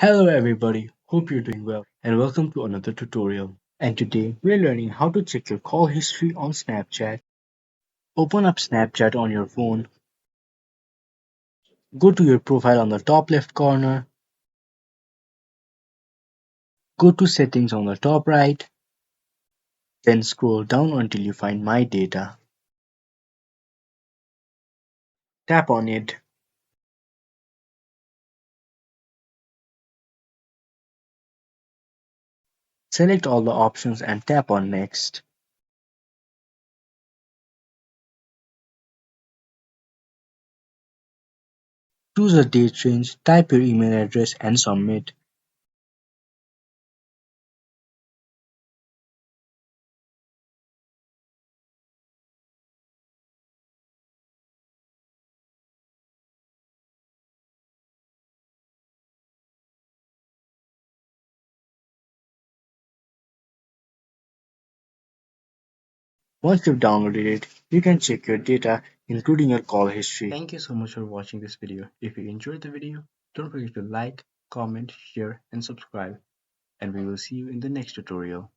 Hello everybody, hope you're doing well and welcome to another tutorial. And today we're learning how to check your call history on Snapchat. Open up Snapchat on your phone, go to your profile on the top left corner, go to settings on the top right, then scroll down until you find my data. Tap on it. Select all the options and tap on next. Choose a date range, type your email address and submit. Once you've downloaded it, you can check your data including your call history. Thank you so much for watching this video. If you enjoyed the video, don't forget to like, comment, share and subscribe and we will see you in the next tutorial.